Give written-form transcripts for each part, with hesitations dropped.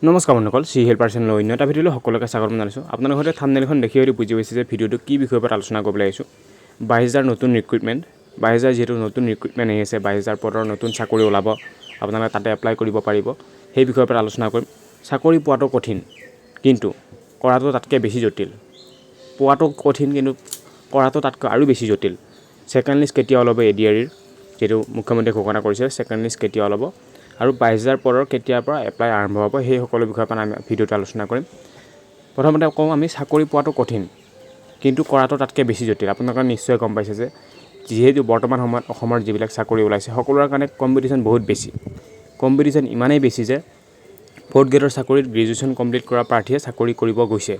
নমস্কাৰ বন্ধুসকল, C help person লৈ অন্য এটা ভিডিঅ'লৈ সকলোকে স্বাগতম জনাইছোঁ। আপোনালোকৰ সৈতে থাম্বনেইলখন দেখি হয়তো বুজি পাইছে যে ভিডিঅ'টো কি বিষয়ৰ ওপৰত আলোচনা কৰিবলৈ আহিছোঁ। 22,000 নতুন ৰিক্ৰুইটমেণ্ট, 22,000 যিহেতু নতুন ৰিক্ৰুইটমেণ্ট আহি আছে, 22,000 পদৰ নতুন চাকৰি ওলাব, আপোনালোকে তাতে এপ্লাই কৰিব পাৰিব। সেই বিষয়ৰ ওপৰত আলোচনা কৰিম। চাকৰি পোৱাটো কঠিন, কিন্তু কৰাটো তাতকৈ বেছি জটিল। পোৱাটো কঠিন, কিন্তু কৰাটো তাতকৈ আৰু বেছি জটিল। ছেকেণ্ড লিষ্ট কেতিয়া ওলাব ADREৰ, যিহেতু মুখ্যমন্ত্ৰীয়ে ঘোষণা কৰিছে ছেকেণ্ড লিষ্ট কেতিয়া ওলাব, আৰু 22,000 পদৰ কেতিয়াৰ পৰা এপ্লাই আৰম্ভ হ'ব, সেই সকলো বিষয়ৰ পৰা আমি ভিডিঅ'টো আলোচনা কৰিম। প্ৰথমতে কওঁ, আমি চাকৰি পোৱাটো কঠিন, কিন্তু কৰাটো তাতকৈ বেছি জটিল। আপোনালোকে নিশ্চয় গম পাইছে যে যিহেতু বৰ্তমান সময়ত অসমৰ যিবিলাক চাকৰি ওলাইছে, সকলোৰে কাৰণে কম্পিটিশ্যন বহুত বেছি। কম্পিটিশ্যন ইমানেই বেছি যে 4th গ্ৰেডৰ চাকৰিত গ্ৰেজুৱেশ্যন কমপ্লিট কৰা প্ৰাৰ্থীয়ে চাকৰি কৰিব গৈছে।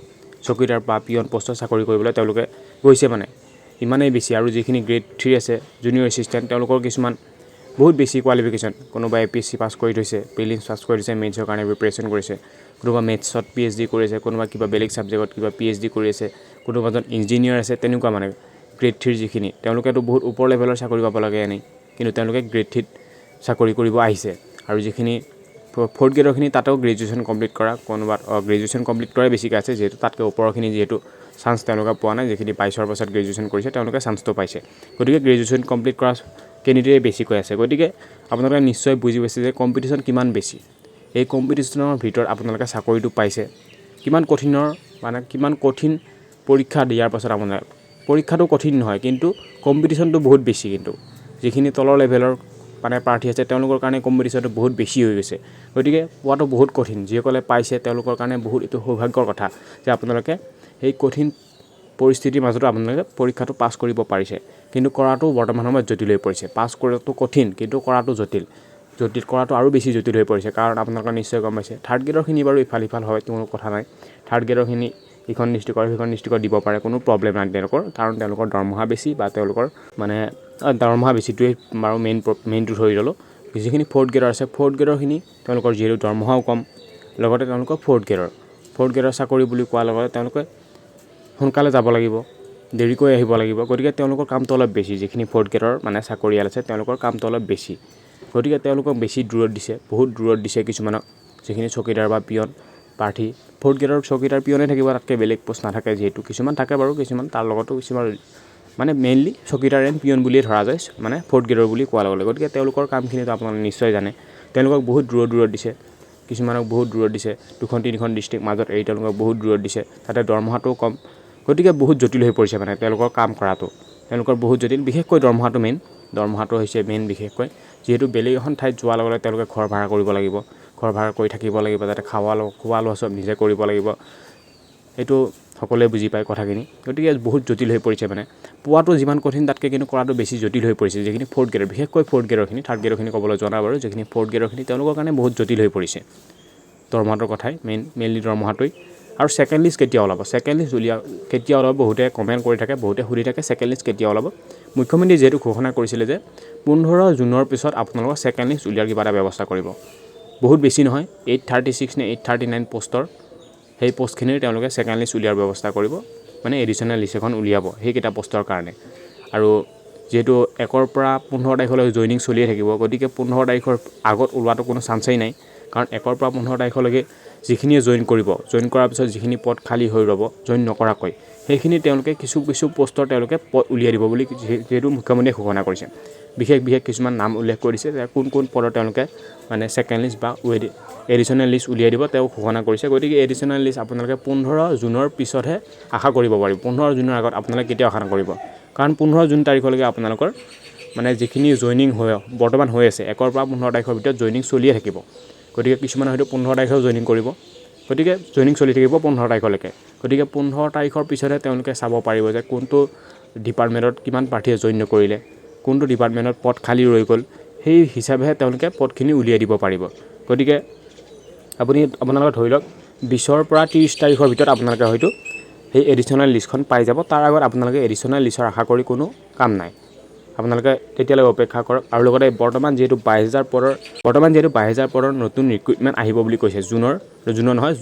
চকীদাৰ বা পিয়ন পষ্টত চাকৰি কৰিবলৈ তেওঁলোকে গৈছে, মানে ইমানেই বেছি। আৰু যিখিনি গ্ৰেড 3 আছে, জুনিয়ৰ এছিষ্টেণ্ট, তেওঁলোকৰ কিছুমান বহুত বেছি কোৱালিফিকেশ্যন। কোনোবা APSC পাছ কৰি থৈছে, প্ৰিলিমছ পাছ কৰি থৈছে, মেথছৰ কাৰণে প্ৰিপেৰেশ্যন কৰিছে, কোনোবা মেথছত PhD কৰিছে, কোনোবা কিবা বেলেগ ছাবজেক্টত কিবা PhD কৰি আছে, কোনোবা এজন ইঞ্জিনিয়াৰ আছে। তেনেকুৱা মানে গ্ৰেড 3 যিখিনি, তেওঁলোকেতো বহুত ওপৰ লেভেলৰ চাকৰি পাব লাগে এনেই, কিন্তু তেওঁলোকে গ্ৰেড 3ত চাকৰি কৰিব আহিছে। আৰু যিখিনি 4th গ্ৰেডৰখিনি, তাতেও গ্ৰেজুৱেশ্যন কমপ্লিট কৰা, কোনোবা গ্ৰেজুৱেশ্যন কমপ্লিট কৰাই বেছিকৈ আছে, যিহেতু তাতকৈ ওপৰৰখিনি যিহেতু চান্স তেওঁলোকে পোৱা নাই। যিখিনি 22ৰ পাছত গ্ৰেজুৱেশ্যন কৰিছে, তেওঁলোকে চান্সটো পাইছে। গতিকে গ্ৰেজুৱেশ্যন কমপ্লিট কৰা কেণ্ডিডেটে বেছিকৈ আছে। গতিকে আপোনালোকে নিশ্চয় বুজি পাইছে যে কম্পিটিশ্যন কিমান বেছি। এই কম্পিটিশ্যনৰ ভিতৰত আপোনালোকে চাকৰিটো পাইছে, কিমান কঠিনৰ, মানে কিমান কঠিন পৰীক্ষা দিয়াৰ পাছত আপোনালোকে, পৰীক্ষাটো কঠিন নহয়, কিন্তু কম্পিটিশ্যনটো বহুত বেছি। কিন্তু যিখিনি তলৰ লেভেলৰ মানে প্ৰাৰ্থী আছে, তেওঁলোকৰ কাৰণে কম্পিটিশ্যনটো বহুত বেছি হৈ গৈছে। গতিকে পোৱাটো বহুত কঠিন। যিসকলে পাইছে তেওঁলোকৰ কাৰণে বহুত এইটো সৌভাগ্যৰ কথা যে আপোনালোকে সেই কঠিন পৰিস্থিতিৰ মাজতো আপোনালোকে পৰীক্ষাটো পাছ কৰিব পাৰিছে। কিন্তু কৰাটো বৰ্তমান সময়ত জটিল হৈ পৰিছে। পাছ কৰাটো কঠিন, কিন্তু কৰাটো জটিল কৰাটো আৰু বেছি জটিল হৈ পৰিছে। কাৰণ আপোনালোকে নিশ্চয় গম পাইছে, 3rd গ্ৰেডৰখিনি বাৰু ইফাল হয়, কোনো কথা নাই। 3rd গ্ৰেডৰখিনি ইখন ডিষ্ট্ৰিক্টৰ সিখন ডিষ্ট্ৰিক্টত দিব পাৰে, কোনো প্ৰব্লেম নাই তেওঁলোকৰ, কাৰণ তেওঁলোকৰ দৰমহা বেছি, বা তেওঁলোকৰ মানে দৰমহা বেছিটোৱে বাৰু মেইনটো ধৰি ল'লোঁ। যিখিনি 4th গ্ৰেডৰ আছে, 4th গ্ৰেডৰখিনি তেওঁলোকৰ যিহেতু দৰমহাও কম, লগতে তেওঁলোকৰ 4th গ্ৰেডৰ চাকৰি বুলি কোৱাৰ লগতে তেওঁলোকে সোনকালে যাব লাগিব, দেৰিকৈ আহিব লাগিব। গতিকে তেওঁলোকৰ কামটো অলপ বেছি। যিখিনি 4th গ্ৰেডৰ মানে চাকৰিয়াল আছে, তেওঁলোকৰ কামটো অলপ বেছি। গতিকে তেওঁলোকক বেছি দূৰত দিছে, বহুত দূৰত দিছে কিছুমানক। যিখিনি চকীদাৰ বা পিয়ন প্ৰাৰ্থী, 4th গ্ৰেডৰ চকীদাৰ পিয়নে থাকিব, তাতকৈ বেলেগ পোষ্ট নাথাকে। যিহেতু কিছুমান থাকে বাৰু, কিছুমান তাৰ লগতো কিছুমান, মানে মেইনলি চকীদাৰ এণ্ড পিয়ন বুলিয়ে ধৰা যায়, মানে 4th গ্ৰেডৰ বুলি কোৱাৰ লগে লগে। গতিকে তেওঁলোকৰ কামখিনিতো আপোনালোকে নিশ্চয় জানে। তেওঁলোকক বহুত দূৰত দিছে, কিছুমানক বহুত দূৰত দিছে, 2-3খন ডিষ্ট্ৰিক্ট মাজত এৰি তেওঁলোকক বহুত দূৰত দিছে। তাতে দৰমহাটোও কম। গতিকে বহুত জটিল হৈ পৰিছে মানে তেওঁলোকৰ কাম কৰাটো। তেওঁলোকৰ বহুত জটিল, বিশেষকৈ দৰমহাটো মেইন। দৰমহাটো হৈছে মেইন বিশেষকৈ, যিহেতু বেলেগ এখন ঠাইত যোৱাৰ লগে লগে তেওঁলোকে ঘৰ ভাড়া কৰিব লাগিব, ঘৰ ভাড়া কৰি থাকিব লাগিব, যাতে খোৱা লোৱা চব নিজে কৰিব লাগিব। এইটো সকলোৱে বুজি পায় কথাখিনি। গতিকে বহুত জটিল হৈ পৰিছে। মানে পোৱাটো যিমান কঠিন, তাতকৈ কিন্তু কৰাটো বেছি জটিল হৈ পৰিছে। যিখিনি 4th গ্ৰেডৰ, বিশেষকৈ 4th গ্ৰেডৰখিনি, 3rd গ্ৰেডৰখিনি ক'বলৈ যোৱা নাই বাৰু, যিখিনি 4th গ্ৰেডৰখিনি, তেওঁলোকৰ কাৰণে বহুত জটিল হৈ পৰিছে। দৰমহাটোৰ কথাই মেইনলি দৰমহাটোৱেই। আৰু ছেকেণ্ড লিষ্ট কেতিয়া ওলাব, ছেকেণ্ড লিষ্ট কেতিয়া ওলাব, বহুতে কমেণ্ট কৰি থাকে, বহুতে সুধি থাকে ছেকেণ্ড লিষ্ট কেতিয়া ওলাব। মুখ্যমন্ত্ৰীয়ে যিহেতু ঘোষণা কৰিছিলে যে 15 জুনৰ পিছত আপোনালোকৰ ছেকেণ্ড লিষ্ট উলিওৱাৰ কিবা এটা ব্যৱস্থা কৰিব। বহুত বেছি নহয়, 836 নে 839 পষ্টৰ, সেই পষ্টখিনিৰ তেওঁলোকে ছেকেণ্ড লিষ্ট উলিওৱাৰ ব্যৱস্থা কৰিব, মানে এডিশ্যনেল লিষ্ট এখন উলিয়াব সেইকেইটা পষ্টৰ কাৰণে। আৰু যিহেতু 1ৰ পৰা 15 তাৰিখলৈ জইনিং চলিয়ে থাকিব, গতিকে 15 তাৰিখৰ আগত ওলোৱাটো কোনো চান্সেই নাই। কাৰণ 1ৰ পৰা 15 তাৰিখলৈকে যিখিনিয়ে জইন কৰিব, জইন কৰাৰ পিছত যিখিনি পদ খালী হৈ ৰ'ব জইন নকৰাকৈ, সেইখিনি তেওঁলোকে কিছু পষ্টৰ তেওঁলোকে পদ উলিয়াই দিব বুলি যিহেতু মুখ্যমন্ত্ৰীয়ে ঘোষণা কৰিছে। বিশেষ কিছুমান নাম উল্লেখ কৰিছে যে কোন পদৰ তেওঁলোকে মানে ছেকেণ্ড লিষ্ট বা এডিশ্যনেল লিষ্ট উলিয়াই দিব, তেওঁ ঘোষণা কৰিছে। গতিকে এডিশ্যনেল লিষ্ট আপোনালোকে 15 জুনৰ পিছতহে আশা কৰিব পাৰিব। 15 জুনৰ আগত আপোনালোকে কেতিয়াও আশা নকৰিব, কাৰণ 15 জুন তাৰিখলৈকে আপোনালোকৰ মানে যিখিনি জইনিং বৰ্তমান হৈ আছে, 1ৰ পৰা 15 তাৰিখৰ ভিতৰত জইনিং চলিয়ে থাকিব। গতিকে কিছুমানে হয়তো 15 তাৰিখেও জইনিং কৰিব, গতিকে জইনিং চলি থাকিব 15 তাৰিখলৈকে। গতিকে 15 তাৰিখৰ পিছতহে তেওঁলোকে চাব পাৰিব যে কোনটো ডিপাৰ্টমেণ্টত কিমান প্ৰাৰ্থীয়ে জইন নকৰিলে, কোনটো ডিপাৰ্টমেণ্টত পদ খালী ৰৈ গ'ল, সেই হিচাপেহে তেওঁলোকে পদখিনি উলিয়াই দিব পাৰিব। গতিকে আপোনালোকে ধৰি লওক 20ৰ পৰা 30 তাৰিখৰ ভিতৰত আপোনালোকে হয়তো সেই এডিশ্যনেল লিষ্টখন পাই যাব। তাৰ আগত আপোনালোকে এডিশ্যনেল লিষ্টৰ আশা কৰি কোনো কাম নাই, আপোনালোকে তেতিয়ালৈ অপেক্ষা কৰক। আৰু লগতে বৰ্তমান যিহেতু 22,000 পদৰ নতুন ৰিক্ৰুইটমেণ্ট আহিব বুলি কৈছে,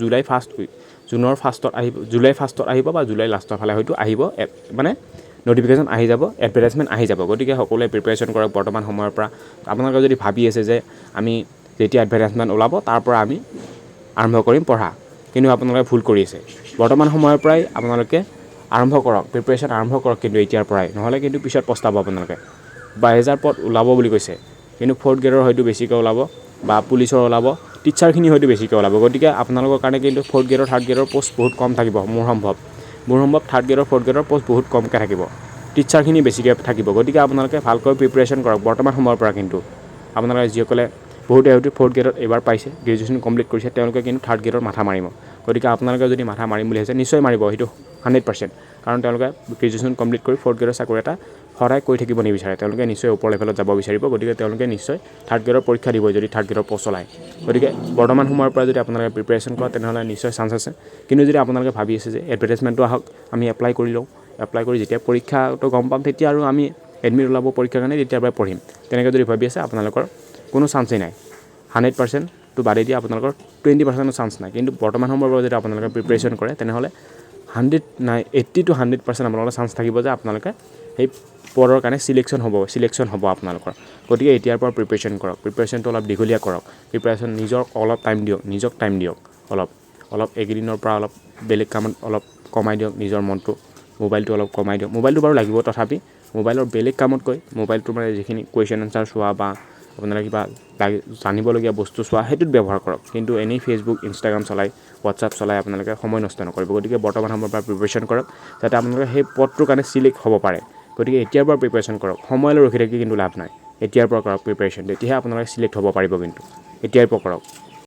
জুলাই ফাৰ্ষ্টত আহিব, জুলাই ফাৰ্ষ্টত আহিব বা জুলাই লাষ্টৰ ফালে হয়তো আহিব, মানে নটিফিকেশ্যন আহি যাব, এডভাৰটাইজমেণ্ট আহি যাব। গতিকে সকলোৱে প্ৰিপেৰেশ্যন কৰক বৰ্তমান সময়ৰ পৰা। আপোনালোকে যদি ভাবি আছে যে আমি যেতিয়া এডভাৰটাইজমেণ্ট ওলাব তাৰ পৰা আমি আৰম্ভ কৰিম পঢ়া, কিন্তু আপোনালোকে ভুল কৰি আছে। বৰ্তমান সময়ৰ পৰাই আপোনালোকে আৰম্ভ কৰক, প্ৰিপেৰেশ্যন আৰম্ভ কৰক কিন্তু এতিয়াৰ পৰাই, নহ'লে কিন্তু পিছত পস্তাব আপোনালোকে। 22,000 পদ ওলাব বুলি কৈছে, কিন্তু 4th গ্ৰেডৰ হয়তো বেছিকৈ ওলাব বা পুলিচৰ ওলাব, টিচাৰখিনি হয়তো বেছিকৈ ওলাব। গতিকে আপোনালোকৰ কাৰণে কিন্তু 4th গ্ৰেডৰ 3rd গ্ৰেডৰ পষ্ট বহুত কম থাকিব। মোৰ সম্ভৱ 3rd গ্ৰেডৰ 4th গ্ৰেডৰ পষ্ট বহুত কমকৈ থাকিব, টিচাৰখিনি বেছিকৈ থাকিব। গতিকে আপোনালোকে ভালকৈ প্ৰিপেৰেশ্যন কৰক বৰ্তমান সময়ৰ পৰা। কিন্তু আপোনালোকে যিসকলে বহুতে হয়তো 4th গ্ৰেডত এইবাৰ পাইছে, গ্ৰেজুৱেশ্যন কমপ্লিট কৰিছে, তেওঁলোকে কিন্তু 3rd গ্ৰেডৰ মাথা মাৰিব। গতিকে আপোনালোকে যদি মাথা মাৰিম বুলি ভাবিছে, নিশ্চয় মাৰিব, সেইটো 100%। কাৰণ তেওঁলোকে গ্ৰেজুৱেশ্যন কমপ্লিট কৰি 4th গ্ৰেডৰ চাকৰি এটা সদায় কৰি থাকিব নিবিচাৰে, তেওঁলোকে নিশ্চয় ওপৰ লেভেলত যাব বিচাৰিব। গতিকে তেওঁলোকে নিশ্চয় 3rd গ্ৰেডৰ পৰীক্ষা দিব যদি 3rd গ্ৰেডৰ পষ্ট ওলায়। গতিকে বৰ্তমান সময়ৰ পৰা যদি আপোনালোকে প্ৰিপেৰেশ্যন কৰে তেনেহ'লে নিশ্চয় চান্স আছে। কিন্তু যদি আপোনালোকে ভাবি আছে যে এডভাৰটাইজমেণ্টটো আহক, আমি এপ্লাই কৰি লওঁ, এপ্লাই কৰি যেতিয়া পৰীক্ষাটো গম পাম তেতিয়া আৰু আমি এডমিট ওলাব পৰীক্ষাৰ কাৰণে, তেতিয়াৰ পৰাই পঢ়িম, তেনেকৈ যদি ভাবি আছে আপোনালোকৰ কোনো চান্সেই নাই। 100%টো বাদেই দিয়া, আপোনালোকৰ 20%ও চান্স নাই। কিন্তু বৰ্তমান সময়ৰ পৰা যদি আপোনালোকে প্ৰিপেৰেশ্যন কৰে তেনেহ'লে 80 to 100% আপোনালোকৰ চান্স থাকিব যে আপোনালোকে সেই পদৰ কাৰণে চিলেকশ্যন হ'ব আপোনালোকৰ। গতিকে এতিয়াৰ পৰা প্ৰিপেৰেশ্যন কৰক, প্ৰিপেৰেশ্যনটো অলপ দীঘলীয়া কৰক, প্ৰিপেৰেশ্যন নিজক অলপ টাইম দিয়ক, নিজক টাইম দিয়ক অলপ এইকেইদিনৰ পৰা অলপ বেলেগ কামত অলপ কমাই দিয়ক নিজৰ মনটো, মোবাইলটো অলপ কমাই দিয়ক। মোবাইলটো বাৰু লাগিব, তথাপি মোবাইলৰ বেলেগ কামতকৈ মোবাইলটো মানে যিখিনি কুৱেশ্যন এনচাৰ চোৱা বা আপোনালোকে কিবা জানিবলগীয়া বস্তু চোৱা সেইটোত ব্যৱহাৰ কৰক। কিন্তু এনেই ফেচবুক, ইনষ্টাগ্ৰাম চলাই, হোৱাটছআপ চলাই আপোনালোকে সময় নষ্ট নকৰিব। গতিকে বৰ্তমান সময়ৰ পৰা প্ৰিপেৰেশ্যন কৰক যাতে আপোনালোকে সেই পদটোৰ কাৰণে চিলেক্ট হ'ব পাৰে। গতিকে এতিয়াৰ পৰা প্ৰিপেৰেশ্যন কৰক, সময়লৈ ৰখি থাকি কিন্তু লাভ নাই। এতিয়াৰ পৰা কৰক প্ৰিপেৰেশ্যন, তেতিয়াহে আপোনালোকে চিলেক্ট হ'ব পাৰিব। কিন্তু এতিয়াৰ পৰা কৰক।